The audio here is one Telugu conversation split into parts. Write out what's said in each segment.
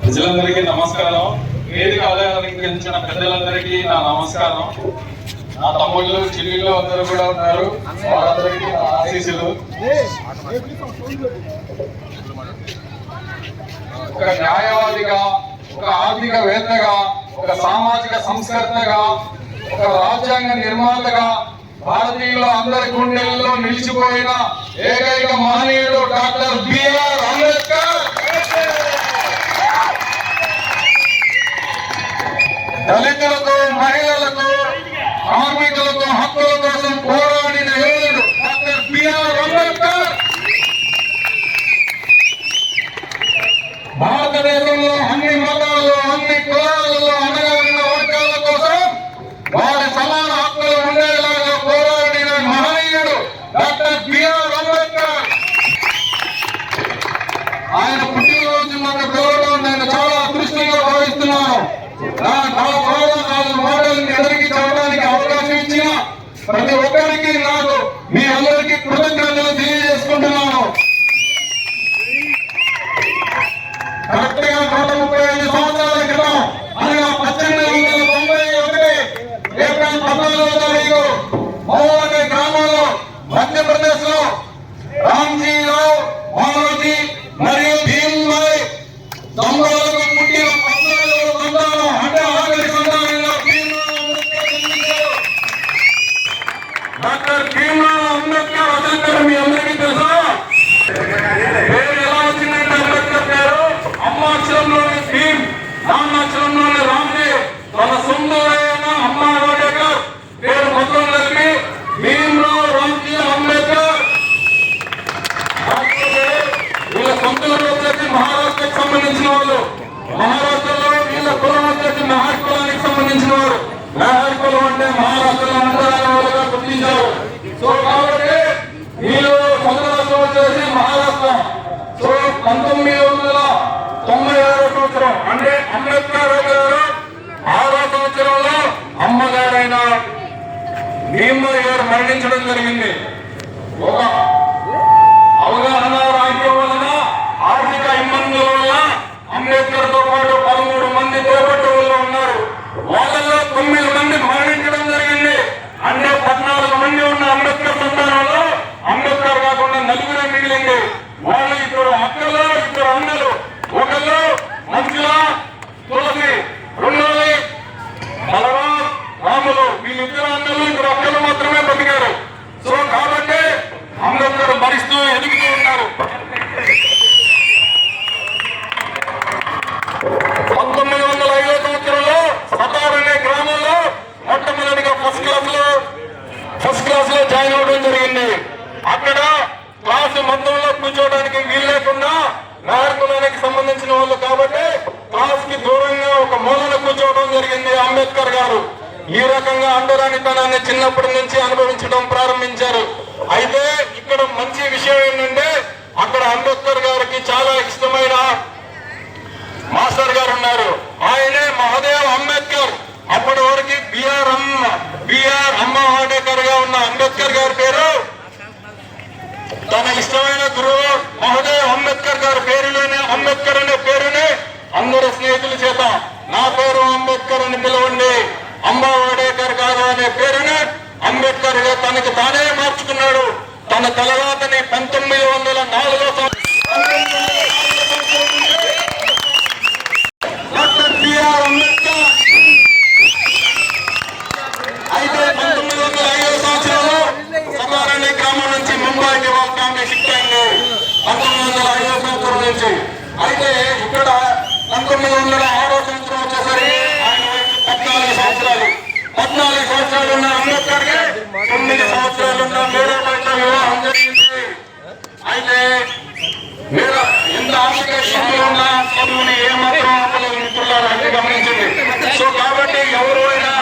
ప్రజలందరికీ నమస్కారం. వేదిక అలంకరించిన పెద్దలందరికీ నా నమస్కారం. నా తమ్ముళ్ళు చెల్లెళ్ళు అందరూ కూడా ఉన్నారు, వారందరికీ నా ఆశీస్సులు. ఒక న్యాయవాదిగా, ఒక ఆర్థికవేత్తగా, ఒక సామాజిక సంస్కర్తగా, ఒక రాజ్యాంగ నిర్మాతగా భారతీయుల అందరి గుండెల్లో నిలిచిపోయిన ఏకైక మహనీయుడు డాక్టర్ బిఆర్ అంబేద్కర్. దళితులకు, మహిళలకు, కార్మికులకు హక్కుల కోసం పోరాడిన యోధుడు డాక్టర్ బిఆర్ అంబేద్కర్. భారతదేశంలో అన్ని మతాలు, అన్ని కులాలలో అణగారిన వర్గాల కోసం వారి సమాన హక్కులు ఉండేలాగా పోరాడిన మహనీయుడు డాక్టర్ బిఆర్ అంబేద్కర్. ఆయన పుట్టినరోజు నన్ను పిలవడం నేను చాలా అదృష్టంగా భావిస్తున్నాను. మాటలను ఎదురికి చెప్పడానికి అవకాశం ఇచ్చిన ప్రతి ఒక్కరికి నాకు మీ అందరికీ కృతజ్ఞతలు తెలియజేసుకుంటున్నాను. కరెక్ట్ గా 135 సంవత్సరాల క్రితం అనగా 1891 ఏప్రిల్ 14వ తారీఖు మహోవా అనే గ్రామంలో మధ్యప్రదేశ్ లో రామ్జీరావు, మానవజీ మరియు భీమ్బాయ్ దంపతులకు పుట్టిన 14వ సంతానం అంటే ఆఖరి సంతానంగా డాక్టర్ భీమ్రావ్ అంబేద్కర్. అసలు మీ అందరికీ తెలుసా? పేరు ఎలా వచ్చిందంటే అంబేద్కర్ పేరు అమ్మాక్షరంలోని భీమ్, నాన్నాక్షరంలోని రామ్జీ, తన సొంతమైన అమ్మా వాడేకర్ పేరు మొత్తం కలిపి భీమ్రావ్ రామ్జీ అంబేద్కర్. వీళ్ళ సొంత వచ్చేసి మహారాష్ట్రకు సంబంధించిన వాళ్ళు. మహారాష్ట్రలో వీళ్ళ కులం వచ్చేసి మెహర్ కులానికి సంబంధించిన వారు. మెహర్ కులం అంటే మహారాష్ట్రలో అందరైన వాళ్ళుగా గుర్తించారు. సో కాబట్టి వీళ్ళు సొంత రాష్ట్రం వచ్చేసి మహారాష్ట్ర. సో 1996 సంవత్సరం అంటే అంబేద్కర్ గారు 6వ సంవత్సరంలో అమ్మగారైన భీమ్బాయ్ గారు మరణించడం జరిగింది. ఒక అవగాహన రాహిత్యం వలన, ఆర్థిక ఇబ్బందుల వల్ల అంబేద్కర్ తో పాటు 13 మంది తోబట్టువులు ఉన్నారు. వాళ్ళల్లో 9 మంది మరణించడం జరిగింది. అంటే 14 మంది ఉన్న అంబేద్కర్ సంతానంలో అంబేద్కర్ కాకుండా 4 మిగిలింది. వాళ్ళు ఇద్దరు అక్కలు, ఇద్దరు అన్నలు. ఒకళ్ళు మంజుల, తులసి, రెండోది బలరాం, రాములు. వీళ్ళిద్దరు అన్నలు, ఇద్దరు అక్కలు మాత్రమే బతికారు. సో కాబట్టి అంబేద్కర్ భరిస్తూ ఎదుగుతూ ఉన్నారు. 1905వ సంవత్సరంలో సతార్ అనే గ్రామంలో మొట్టమొదటిగా ఫస్ట్ క్లాస్ లో జాయిన్ అవడం జరిగింది. అక్కడ క్లాసు మందంలో కూర్చోవడానికి వీలు లేకుండా మెహర్ కులానికి సంబంధించిన వాళ్ళు కాబట్టి క్లాస్ కి దూరంగా ఒక మూలన కూర్చోవడం జరిగింది అంబేద్కర్ గారు. ఈ రకంగా అండరానితనాన్ని చిన్నప్పటి నుంచి అనుభవించడం ప్రారంభించారు. అయితే ఇక్కడ మంచి విషయం ఏంటంటే అక్కడ అంబేద్కర్ గారికి చాలా ఇష్టమైన మాస్టర్ గారు ఉన్నారు. ఆయనే మహదేవ్ అంబేద్కర్. అప్పటి వరకు బిఆర్ అమ్మ వాడేకర్ గా ఉన్న అంబేద్కర్ గారి పేరు తన ఇష్టమైన గురువు మహదేవ్ అంబేద్కర్ గారి పేరులోనే అంబేద్కర్ అనే పేరుని అందరు స్నేహితుల చేత నా పేరు అంబేద్కర్ అని పిలవండి, అమ్మ వాడేకర్ గారు అనే పేరుని అంబేద్కర్ గా తనకి తానే మార్చుకున్నాడు. తన తలరాతని 1904 డాక్టర్ బిఆర్ అంబేద్కర్. అయితే 1905వ సంవత్సరంలో సతార్ అనే గ్రామం నుంచి ముంబైకి వాళ్ళ ఫ్యామిలీ షిఫ్ట్ అయింది 1905వ సంవత్సరం నుంచి. అయితే ఇక్కడ 1906వ సంవత్సరం వచ్చేసరికి ఆయన వయసు 14 సంవత్సరాలు. 14 సంవత్సరాలు ఉన్న అంబేద్కర్ కి 9 సంవత్సరాలు ఉన్న మీరాబాయితో వివాహం జరిగింది. అయితే మీరు ఎంత ఆర్థిక ఇబ్బందులు ఉన్నా చదువుని ఏమాత్రం మిత్రులారా గమనించింది. సో కాబట్టి ఎవరు అయినా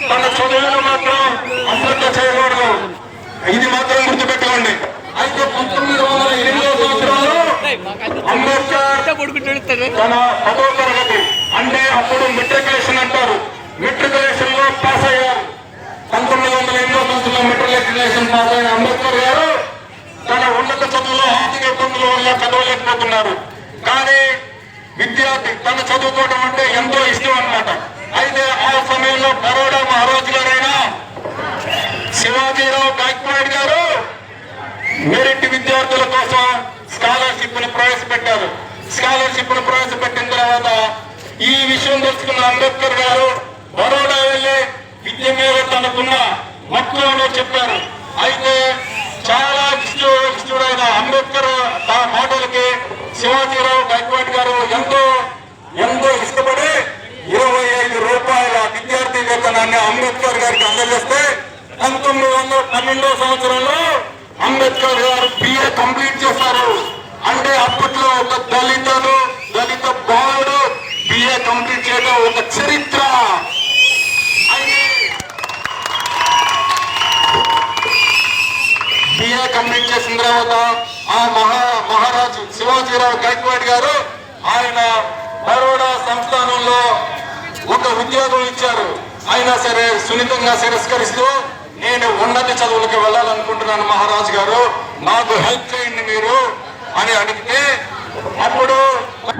తన చదువును మాత్రం అశ్రద్ధ చేయకూడదు, ఇది మాత్రం గుర్తుపెట్టుకోండి. అయితే 1908వ సంవత్సరంలో అంబేద్కర్ తన 10వ తరగతి అంటే అప్పుడు మెట్రికులేషన్ అంటారు, మెట్రికులేషన్ లో పాస్ అయ్యారు. 1908వ సంవత్సరంలో మెట్రికులేషన్ పాస్ అయిన అంబేద్కర్ గారు తన ఉన్నత చదువులో ఆర్థిక ఇబ్బందుల వల్ల చదవలేకపోతున్నారు. కానీ విద్యార్థి తను చదువుకోవడం అంటే ఎంతో ఇష్టం అన్నమాట. అయితే ఆ సమయంలో బరోడా మహారాజు గారైన శివాజీరావు గాయక్వాడ్ గారు మెరిట్ విద్యార్థుల కోసం స్కాలర్షిప్ ను ప్రవేశపెట్టారు. స్కాలర్షిప్ ను ప్రవేశపెట్టిన తర్వాత ఈ విషయం తెలుసుకున్న అంబేద్కర్ గారు బరోడా వెళ్లి విద్య మీద తనకున్న మక్కువను చెప్పారు. అయితే చాలా ఇష్టమైన అంబేద్కర్ మాటలకి శివాజీరావు గాయక్వాడ్ గారు ఎంతో ఇష్టపడి 25 రూపాయల విద్యార్థి వేతనాన్ని అంబేద్కర్ గారికి అందజేస్తే 1912 సంవత్సరంలో అంబేద్కర్ గారు BA కంప్లీట్ చేశారు. అంటే అప్పట్లో ఒక దళిత బాలుడు BA కంప్లీట్ చేయడం ఒక చరిత్ర. BA కంప్లీట్ చేసిన తర్వాత ఆ మహారాజు శివాజీరావు గాయక్వాడ్ గారు ఆయన బరోడా సంస్థానంలో ఒక ఉద్యోగం ఇచ్చారు. అయినా సరే సున్నితంగా తిరస్కరిస్తూ నేను ఉన్నత చదువులకు వెళ్ళాలనుకుంటున్నాను మహారాజు గారు, నాకు హెల్ప్ చేయండి మీరు అని అడిగితే అప్పుడు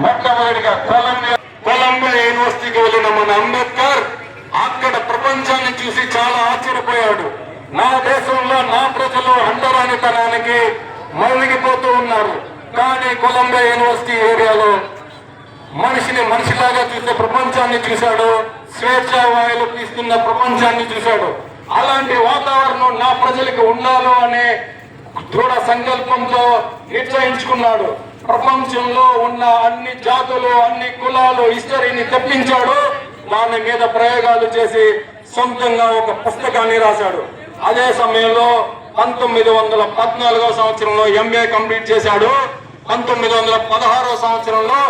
మొట్టమొదటిగా కొలంబియా యూనివర్సిటీకి వెళ్ళిన మన అంబేద్కర్ అక్కడ ప్రపంచాన్ని చూసి చాలా ఆశ్చర్యపోయాడు. నా దేశంలో నా ప్రజలు అంటరానితనానికి మళ్ళిగిపోతూ ఉన్నారు, కానీ కొలంబియా యూనివర్సిటీ ఏరియాలో మనిషిని మనిషిలాగా చూసే ప్రపంచాన్ని చూశాడు, స్వేచ్ఛా వాయులు తీస్తున్న ప్రపంచాన్ని చూశాడు. అలాంటి వాతావరణం నా ప్రజలకు ఉండాలో అనే దృఢ సంకల్పంతో నిశ్చయించుకున్నాడు. ప్రపంచంలో ఉన్న అన్ని జాతులు అన్ని కులాలు హిస్టరీని తెప్పించాడు. దాని మీద ప్రయోగాలు చేసి సొంతంగా ఒక పుస్తకాన్ని రాశాడు. అదే సమయంలో 1914 సంవత్సరంలో MA కంప్లీట్ చేశాడు. 1916 సంవత్సరంలో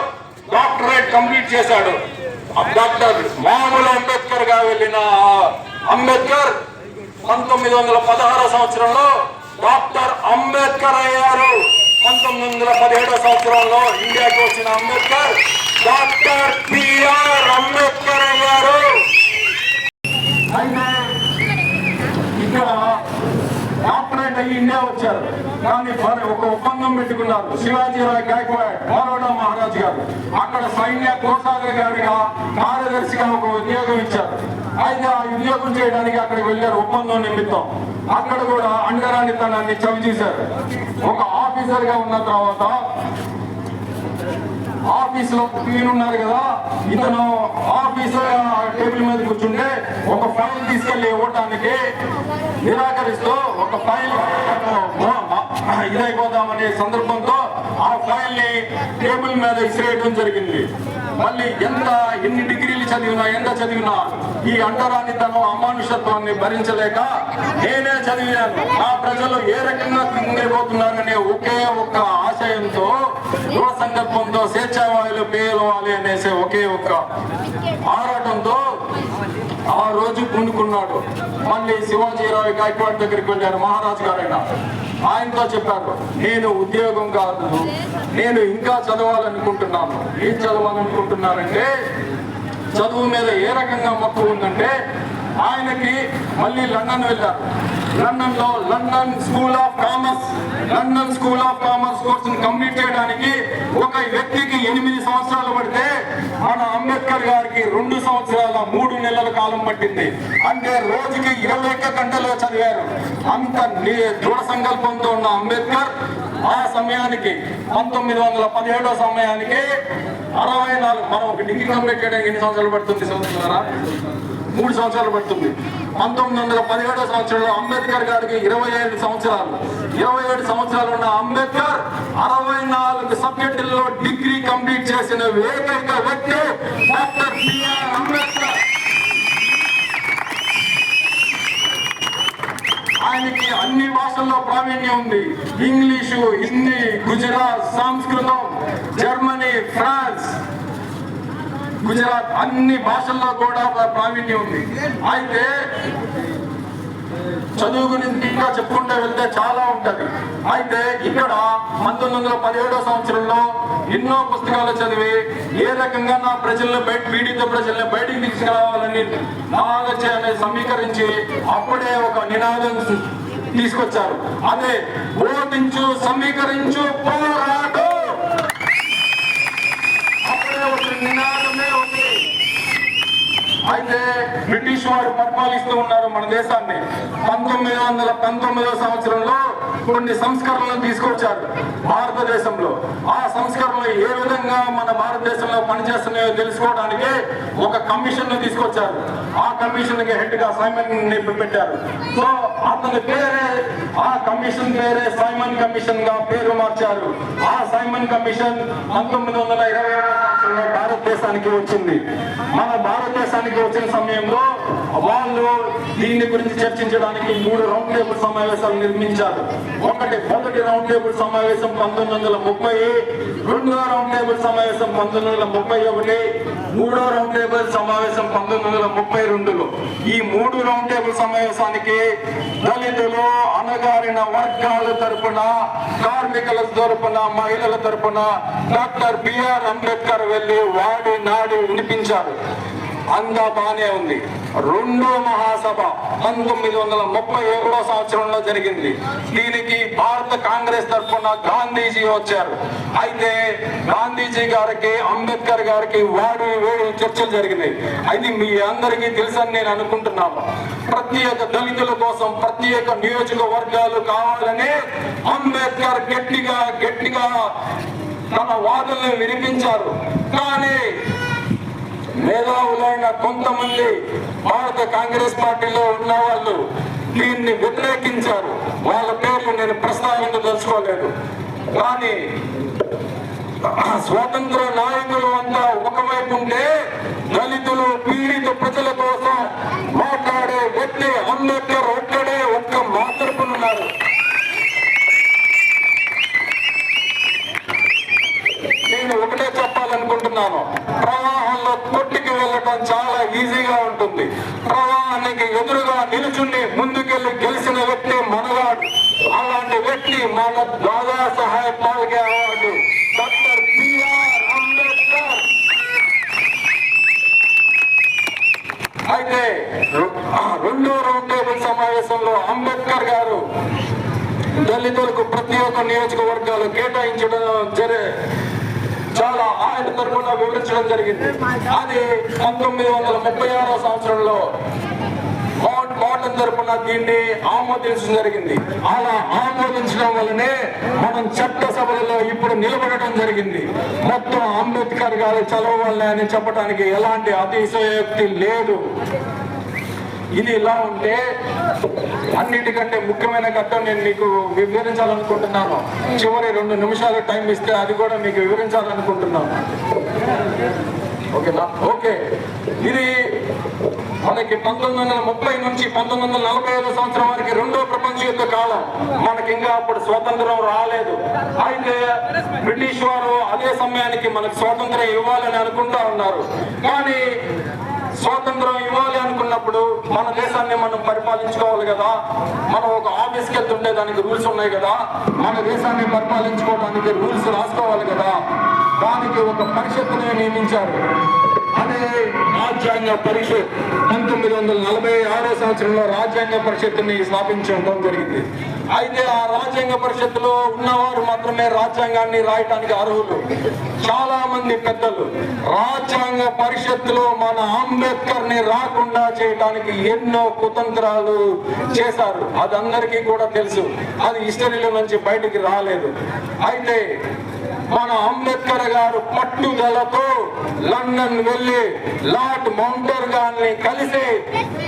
డాక్టరేట్ కంప్లీట్ చేశాడు. డాక్టర్ మామూలు అంబేద్కర్ గా వెళ్ళిన అంబేద్కర్ 1916 సంవత్సరంలో డాక్టర్ అంబేద్కర్ అయ్యారు. 1917 సంవత్సరంలో ఇండియాకి వచ్చిన అంబేద్కర్ డాక్టర్ PR అంబేద్కర్ అయ్యారు. అయితే ఇక్కడ డాక్టరేట్ అయ్యి ఇండియా వచ్చారు, కానీ ఒక ఒప్పందం పెట్టుకున్నారు. శివాజీరావు గాయక్వాడ్ బరోడా మహారాజు గారు అక్కడ సైన్య కోశాధికారి గారిగా కార్యదర్శిగా ఒక ఉద్యోగం ఇచ్చారు. అయితే ఆ ఉద్యోగం చేయడానికి అక్కడికి వెళ్ళారు ఒప్పందం నిమిత్తం. అక్కడ కూడా అండరానితనాన్ని చవి చూశారు. ఒక ఆఫీసర్ గా ఉన్న తర్వాత ఆఫీస్ లో క్లీన్ ఉన్నారు కదా, ఇతను ఆఫీసర్ టేబుల్ మీద కూర్చుంటే ఒక ఫైల్ తీసుకెళ్లి ఇవ్వటానికి నిరాకరిస్తూ ఒక ఫైల్ ఇదైపోదామనే సందర్భంతో ఆ ఫైల్ ని టేబుల్ మీద ఇసిరేయడం జరిగింది. మళ్ళీ ఎన్ని డిగ్రీలు చదివినా ఎంత చదివినా ఈ అంటరానితనం అమానుషత్వాన్ని భరించలేక నేనే చదివాను, నా ప్రజలు ఏ రకంగా కుంగిపోతున్నారనే ఒకే ఒక్క ఆశయంతో దృఢ సంకల్పంతో స్వేచ్ఛావాయులు పేలవాలి అనేసి ఒకే ఒక్క ఆరాటంతో ఆ రోజు పూనుకున్నాడు. మళ్ళీ శివాజీరావు గాయక్వాడ్ దగ్గరికి వెళ్ళారు మహారాజు గారైనా. ఆయనతో చెప్పారు, నేను ఉద్యోగం కాదు, నేను ఇంకా చదవాలనుకుంటున్నాను. ఏం చదవాలనుకుంటున్నారంటే చదువు మీద ఏ రకంగా మక్కువ ఉందంటే ఆయనకి మళ్ళీ లండన్ వెళ్ళారు. లండన్ స్కూల్ ఆఫ్ కామర్స్ కోర్సును కంప్లీట్ చేయడానికి ఒక వ్యక్తికి 8 సంవత్సరాలు పడితే మన అంబేద్కర్ గారికి 2 సంవత్సరాల 3 నెలల కాలం పట్టింది. అంటే రోజుకి 21 గంటలు చదివారు. అంత దృఢ సంకల్పంతో ఉన్న అంబేద్కర్ ఆ సమయానికి 1917 సమయానికి 64 మనం ఒక డిగ్రీ కంప్లీట్ చేయడానికి ఎన్ని సంవత్సరాలు పడుతుంది? సంవత్సరారా 3 సంవత్సరాలు పడుతుంది. 1917 సంవత్సరంలో అంబేద్కర్ గారికి 27 సంవత్సరాలు. 27 సంవత్సరాలు ఉన్న అంబేద్కర్ 64 సబ్జెక్టుల్లో డిగ్రీ కంప్లీట్ చేసిన ఏకైక వ్యక్తి డాక్టర్ PR అంబేద్కర్. ఆయనకి అన్ని భాషల్లో ప్రావీణ్యం ఉంది. ఇంగ్లీషు, హిందీ, గుజరాత్, సంస్కృతం, జర్మనీ, ఫ్రాన్స్, గుజరాత్ అన్ని భాషల్లో కూడా ప్రావీణ్యం ఉంది. అయితే చదువు గురించి ఇంకా చెప్పుకుంటూ వెళ్తే చాలా ఉంటది. అయితే ఇక్కడ 1917 సంవత్సరంలో ఎన్నో పుస్తకాలు చదివి ఏ రకంగా నా ప్రజలను పీడిత ప్రజల్ని బయటికి తీసుకురావాలని నా ఆలోచన సమీకరించి అప్పుడే ఒక నినాదం తీసుకొచ్చారు. అదే బోధించు, సమీకరించు, పోరాడు. అప్పుడే బ్రిటిష్ వారు పరిపాలిస్తూ ఉన్నారు మన దేశాన్ని. 1919వ సంవత్సరంలో కొన్ని సంస్కరణలు తీసుకొచ్చారు భారతదేశంలో. ఆ సంస్కరణలు ఏ విధంగా మన భారతదేశంలో పనిచేస్తున్నాయో తెలుసుకోవడానికి ఒక కమిషన్ ను తీసుకొచ్చారు. ఆ కమిషన్ కి హెడ్ గా సైమన్ ని పెట్టారు. సో అతని పేరే, ఆ కమిషన్ పేరే సైమన్ కమిషన్ గా పేరు మార్చారు. ఆ సైమన్ కమిషన్ 1927వ సంవత్సరంలో భారతదేశానికి వచ్చింది. మన భారతదేశానికి వచ్చిన సమయంలో వాళ్ళు దీని గురించి చర్చించడానికి 3 రౌండ్ టేబుల్ సమావేశాలు నిర్మించారు. మొదటి రౌండ్ టేబుల్ సమావేశం 1930, రెండో రౌండ్ టేబుల్ సమావేశం 1931, మూడో రౌండ్ టేబుల్ సమావేశం 1932లో. ఈ 3 రౌండ్ టేబుల్ సమావేశానికి దళితులు, అణగారిన వర్గాల తరపున, కార్మికుల తరపున, మహిళల తరపున డాక్టర్ బిఆర్ అంబేద్కర్ వెళ్లి వాడి నాడి వినిపించారు. అంతా బానే ఉంది. రెండో మహాసభ 1937వ సంవత్సరంలో జరిగింది. దీనికి భారత కాంగ్రెస్ తరఫున గాంధీజీ వచ్చారు. అయితే గాంధీజీ గారికి, అంబేద్కర్ గారికి వేడి చర్చలు జరిగినాయి. అది మీ అందరికీ తెలుసని నేను అనుకుంటున్నాను. ప్రత్యేక దళితుల కోసం ప్రత్యేక నియోజకవర్గాలు కావాలని అంబేద్కర్ గట్టిగా తన వాదనలు వినిపించారు. కానీ మేధావులైన కొంతమంది భారత కాంగ్రెస్ పార్టీలో ఉన్న వాళ్ళు దీన్ని వ్యతిరేకించారు. వాళ్ళ పేర్లు నేను ప్రస్తావించదలుచుకోలేదు. కానీ స్వతంత్ర నాయకులు అంతా ఒకవైపు ఉంటే, దళితులు, పీడిత ప్రజల కోసం మాట్లాడే వ్యక్తి అంబేద్కర్ ఒక్క మాతృకున్నారు. నేను ఒకటే చెప్పాలనుకుంటున్నాను, ప్రవాహంలో కొట్టుకు వెళ్ళటం చాలా ఈజీగా ఉంటుంది. ప్రవాహానికి ఎదురుగా నిలుచుని ముందుకెళ్ళి గెలిచిన వ్యక్తి మనగాడు. అలాంటి వ్యక్తి మన Dadasaheb Phalke award doctor BR Ambedkar. అయితే రెండో రౌండ్ టేబుల్ సమావేశంలో అంబేద్కర్ గారు దళితులకు ప్రత్యేక నియోజకవర్గాలు కేటాయించడం చాలా ఆయన తరఫున వివరించడం జరిగింది. అది 1936వ సంవత్సరంలో మౌంట్ బాటన్ తరఫున దీన్ని ఆమోదించడం జరిగింది. అలా ఆమోదించడం వల్లనే మనం చట్టసభలలో ఇప్పుడు నిలబడటం జరిగింది. మొత్తం అంబేద్కర్ గారు చదవాలని అని చెప్పడానికి ఎలాంటి అతిశయోక్తి లేదు. ఇది ఇలా ఉంటే అన్నిటికంటే ముఖ్యమైన ఘట్టం నేను మీకు వివరించాలనుకుంటున్నాను. చివరి 2 నిమిషాలు టైం ఇస్తే అది కూడా మీకు వివరించాలనుకుంటున్నాను. ఓకేనా? ఓకే. ఇది మనకి 1930 నుంచి 1945 సంవత్సరం వరకు రెండో ప్రపంచ యుద్ధ కాలం. మనకి ఇంకా అప్పుడు స్వాతంత్రం రాలేదు. అయితే బ్రిటిష్ వారు అదే సమయానికి మనకు స్వాతంత్రం ఇవ్వాలని అనుకుంటా ఉన్నారు. కానీ స్వాతంత్రం ఇవ్వాలి అనుకున్నప్పుడు మన దేశాన్ని మనం పరిపాలించుకోవాలి కదా. మనం ఒక ఆఫీస్కి వెళ్తుంటే దానికి రూల్స్ ఉన్నాయి కదా. మన దేశాన్ని పరిపాలించుకోవడానికి రూల్స్ రాసుకోవాలి కదా. దానికి ఒక పరిషత్తుని నియమించారు. అదే రాజ్యాంగ పరిషత్. 1946వ సంవత్సరంలో రాజ్యాంగ పరిషత్తుని స్థాపించడం జరిగింది. అయితే ఆ రాజ్యాంగ పరిషత్తులో ఉన్నవారు మాత్రమే రాజ్యాంగాన్ని రాయటానికి అర్హులు. చాలా మంది పెద్దలు రాజ్యాంగ పరిషత్తులో మన అంబేద్కర్ ని రాకుండా చేయడానికి ఎన్నో కుతంత్రాలు చేశారు. అది అందరికీ కూడా తెలుసు. అది హిస్టరీలో నుంచి బయటికి రాలేదు. అయితే మన అంబేద్కర్ గారు పట్టుదలతో లండన్ వెళ్లి లార్డ్ మౌంట్బాటన్ కలిసి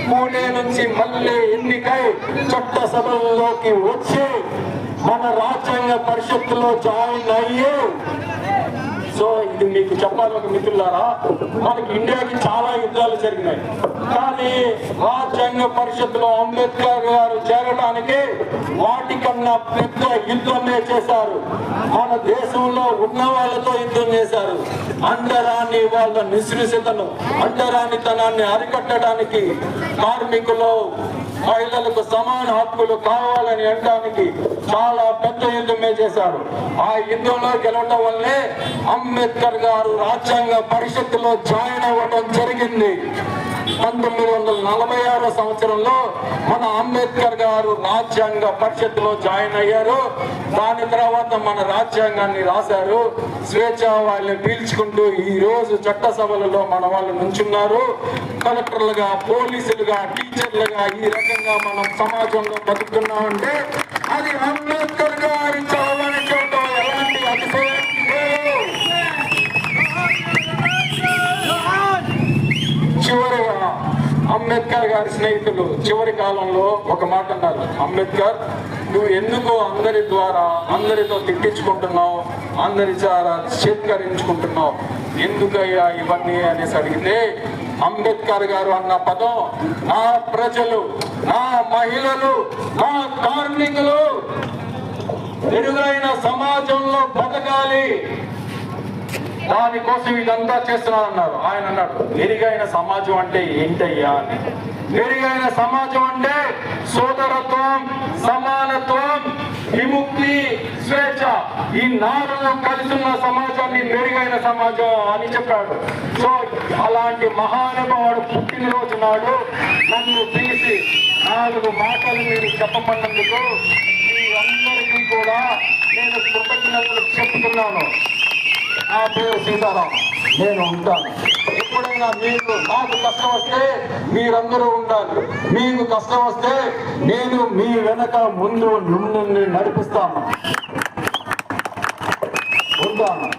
పూణే నుంచి మళ్ళీ ఎన్నికై చట్టసభల్లోకి వచ్చి మన రాజ్యాంగ పరిషత్తులో జాయిన్ అయ్యి, సో ఇది మీకు చెప్పాలి ఒక మిత్రులారా, మనకి ఇండియాకి చాలా యుద్ధాలు జరిగినాయి. కానీ రాజ్యాంగ పరిషత్తులో అంబేద్కర్ గారు చేరడానికి వాటికన్నా పెద్ద యుద్ధమే చేశారు. మన దేశంలో ఉన్న వాళ్ళతో యుద్ధం చేశారు. అంటరాని వాళ్ళ నిస్సృశతను, అంటరానితనాన్ని అరికట్టడానికి, కార్మికులు మహిళలకు సమాన హక్కులు కావాలని అనడానికి చాలా పెద్ద యుద్ధమే చేశారు. ఆ యుద్ధంలో గెలవడం వల్లే అంబేద్కర్ గారు రాజ్యాంగ పరిషత్తులో జాయిన్ అవ్వడం జరిగింది. 1946 సంవత్సరంలో మన అంబేద్కర్ గారు రాజ్యాంగ పరిషత్తులో జాయిన్ అయ్యారు. దాని తర్వాత మన రాజ్యాంగాన్ని రాశారు. స్వేచ్ఛ వాళ్ళని పీల్చుకుంటూ ఈ రోజు చట్టసభలలో మన వాళ్ళు నుంచున్నారు. కలెక్టర్లుగా, పోలీసులుగా, టీచర్లుగా ఈ రకంగా మనం సమాజంలో బతుకుతున్నామంటే అది అంబేద్కర్ గారి చదవని చూడటం ఎలాంటి అతిశయం లేదు. చివరిగా అంబేద్కర్ గారి స్నేహితులు చివరి కాలంలో ఒక మాట అన్నారు, అంబేద్కర్ నువ్వు ఎందుకు అందరి ద్వారా అందరితో తిట్టించుకుంటున్నావు, అందరి ద్వారా చేత్కరించుకుంటున్నావు, ఎందుకయ్యా ఇవన్నీ అనేసి అడిగితే అంబేద్కర్ గారు అన్న పదం, నా ప్రజలు, నా మహిళలు, నా కార్మికులు మెరుగైన సమాజంలో బతకాలి, దానికోసం ఇదంతా చేస్తున్నారన్నారు. ఆయన అన్నాడు మెరుగైన సమాజం అంటే ఏంటయ్యా అని. మెరుగైన సమాజం అంటే సోదరత్వం, సమానత్వం, విముక్తి, స్వేచ్ఛ, ఈ నాలుగు కలిసిన సమాజాన్ని మెరుగైన సమాజం అని చెప్పాడు. సో అలాంటి మహానుభావుడు పుట్టినరోజు నాడు నన్ను పిలిచి 4 మాటలు మీరు చెప్పమన్నందుకు మీ అందరికీ కూడా నేను కృతజ్ఞతలు చెప్తున్నాను. నా పేరు సీతారాం, నేను ఉంటాను. ఎప్పుడైనా నాకు కష్టం వస్తే మీరందరూ ఉండాలి. మీకు కష్టం వస్తే నేను మీ వెనక ముందు నడిపిస్తాను, ఉంటాను.